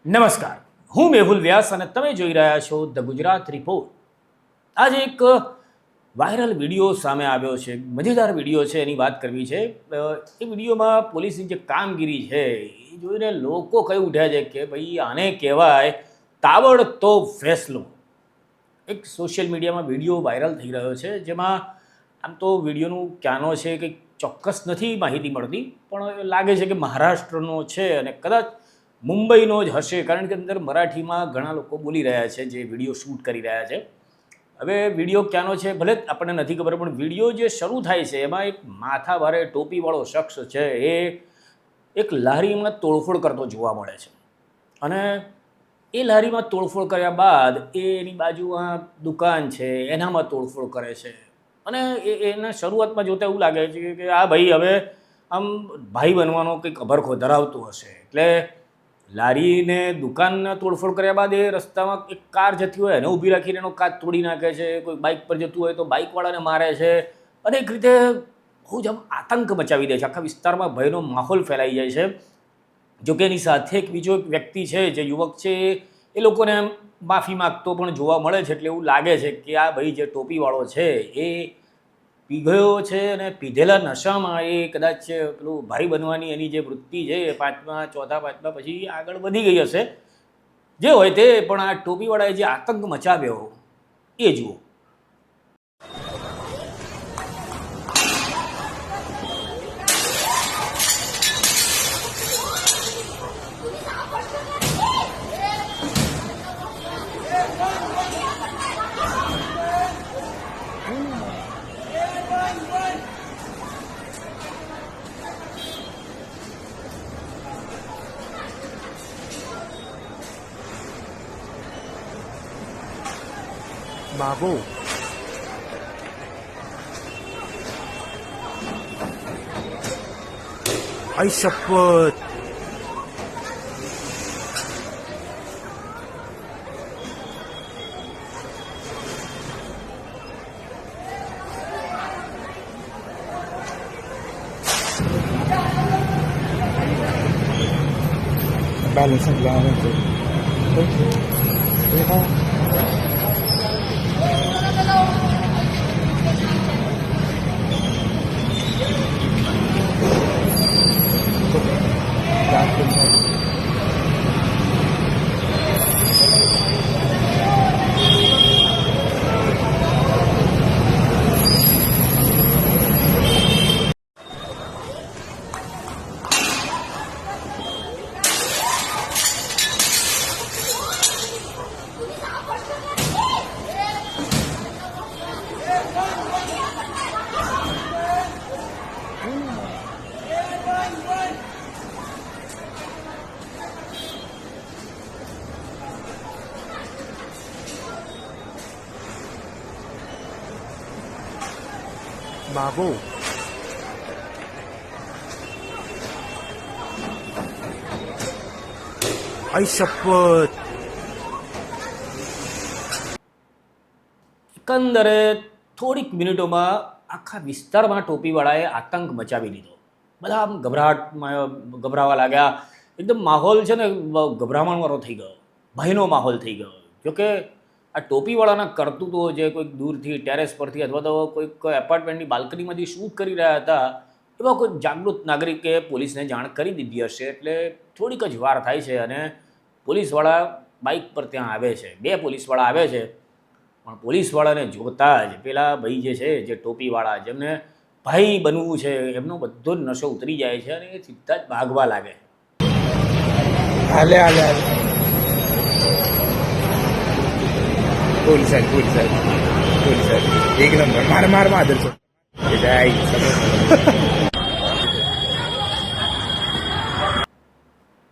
નમસ્કાર, હું મેહુલ વ્યાસ અને તમે જોઈ રહ્યા છો ધ ગુજરાત રિપોર્ટ. આજે એક વાયરલ વિડીયો સામે આવ્યો છે, મજેદાર વિડીયો છે, એની વાત કરવી છે. એ વિડીયોમાં પોલીસની જે કામગીરી છે એ જોઈને લોકો કહી ઉઠ્યા છે કે ભાઈ આને કહેવાય તાબડતોબ ફેસલો. એક સોશિયલ મીડિયામાં વિડીયો વાયરલ થઈ રહ્યો છે, જેમાં આમ તો વિડીયોનું ક્યાંનો છે કંઈક ચોક્કસ નથી માહિતી મળતી, પણ લાગે છે કે મહારાષ્ટ્રનો છે અને કદાચ મુંબઈનો જ હશે, કારણ કે અંદર મરાઠીમાં ઘણા લોકો બોલી રહ્યા છે જે વિડીયો શૂટ કરી રહ્યા છે. હવે વિડીયો ક્યાંનો છે ભલે આપણને નથી ખબર, પણ વિડીયો જે શરૂ થાય છે એમાં એક માથાભારે ટોપીવાળો શખ્સ છે એ એક લારીમાં તોડફોડ કરતો જોવા મળે છે. અને એ લારીમાં તોડફોડ કર્યા બાદ એની બાજુમાં દુકાન છે એનામાં તોડફોડ કરે છે. અને એના શરૂઆતમાં જોતાં એવું લાગે છે કે આ ભાઈ હવે આમ ભાઈ બનવાનો કંઈક અભરખો ધરાવતું હશે, એટલે લારીને દુકાનને તોડફોડ કર્યા બાદ એ રસ્તામાં એક કાર જતી હોય એને ઊભી રાખીને એનો કાચ તોડી નાખે છે. કોઈ બાઇક પર જતું હોય તો બાઇકવાળાને મારે છે. અને એક રીતે બહુ જ આમ આતંક મચાવી દે છે, આખા વિસ્તારમાં ભયનો માહોલ ફેલાઈ જાય છે. જોકે એની સાથે એક બીજો એક વ્યક્તિ છે, જે યુવક છે, એ લોકોને માફી માગતો પણ જોવા મળે છે. એટલે એવું લાગે છે કે આ ભાઈ જે ટોપીવાળો છે એ પી ગયો છે અને પીધેલા નશામાં એ કદાચ પેલું ભાઈ બનવાની એની જે વૃત્તિ છે એ ચોથા પાંચમા પછી આગળ વધી ગઈ હશે. જે હોય તે, પણ આ ટોપીવાળાએ જે આતંક મચાવ્યો એ જુઓ. बाबू आई शपथ बैलेंस बाबू आई शपथ. એકંદરે થોડીક મિનિટોમાં આખા વિસ્તારમાં ટોપીવાળાએ આતંક મચાવી દીધો. બધા આમ ગભરાવા લાગ્યા. એકદમ માહોલ છે ને ગભરામણવાળો થઈ ગયો, ભયનો માહોલ થઈ ગયો. જોકે આ ટોપીવાળાના કરતૂતો જે કોઈક દૂરથી ટેરેસ પરથી અથવા તો કોઈક એપાર્ટમેન્ટની બાલ્કનીમાંથી શૂટ કરી રહ્યા હતા, એવા કોઈ જાગૃત નાગરિકે પોલીસને જાણ કરી દીધી હશે. એટલે થોડીક જ વાર થાય છે અને પોલીસવાળા બાઇક પર ત્યાં આવે છે. 2 પોલીસવાળા આવે છે, પણ પોલીસવાળાને જોતા જ પેલા ભાઈ જે છે, જે ટોપીવાળા, જેમને ભાઈ બનવું છે, એમનો બધો જ નશો ઉતરી જાય છે અને એ સીધા જ ભાગવા લાગે. हाले हाले हाले पोलीस एक नंबर मार मार मादर से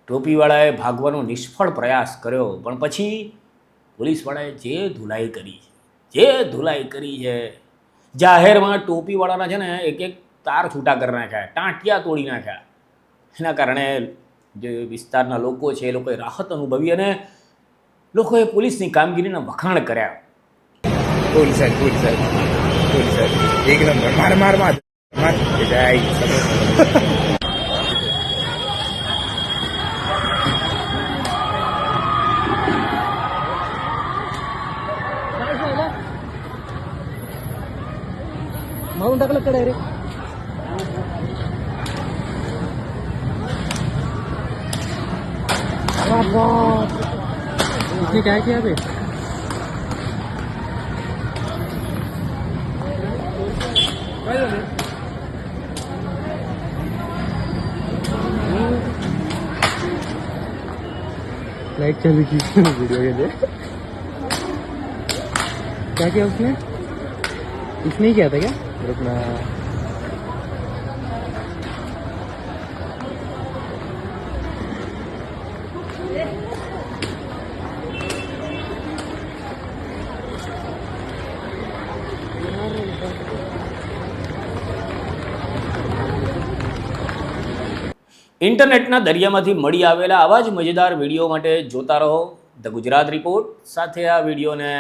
ટોપીવાળાએ ભાગવાનો નિષ્ફળ પ્રયાસ કર્યો, પણ પછી પોલીસવાળાએ જે ધુલાઈ કરી છે જાહેરમાં ટોપીવાળાના છે ને એક તાર છૂટા કરી નાખ્યા, ટાંટિયા તોડી નાખ્યા. એના કારણે જે વિસ્તારના લોકો છે એ લોકોએ રાહત અનુભવી અને લોકોએ પોલીસની કામગીરીના વખાણ કર્યા. પોલીસ એક નંબર માર માર માર માર डायरेक्ट उसने क्या किया बे लाइट चालू की वीडियो के लिए क्या किया उसने इसने ही किया था क्या रुकना ઇન્ટરનેટના દરિયામાંથી મળી આવેલા આવા જ મજેદાર વિડીયો માટે જોતા રહો ધ ગુજરાત રિપોર્ટ. સાથે આ વિડીયોને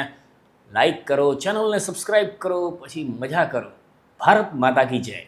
લાઈક કરો, ચેનલને સબસ્ક્રાઈબ કરો, પછી મજા કરો. ભારત માતા કી જય.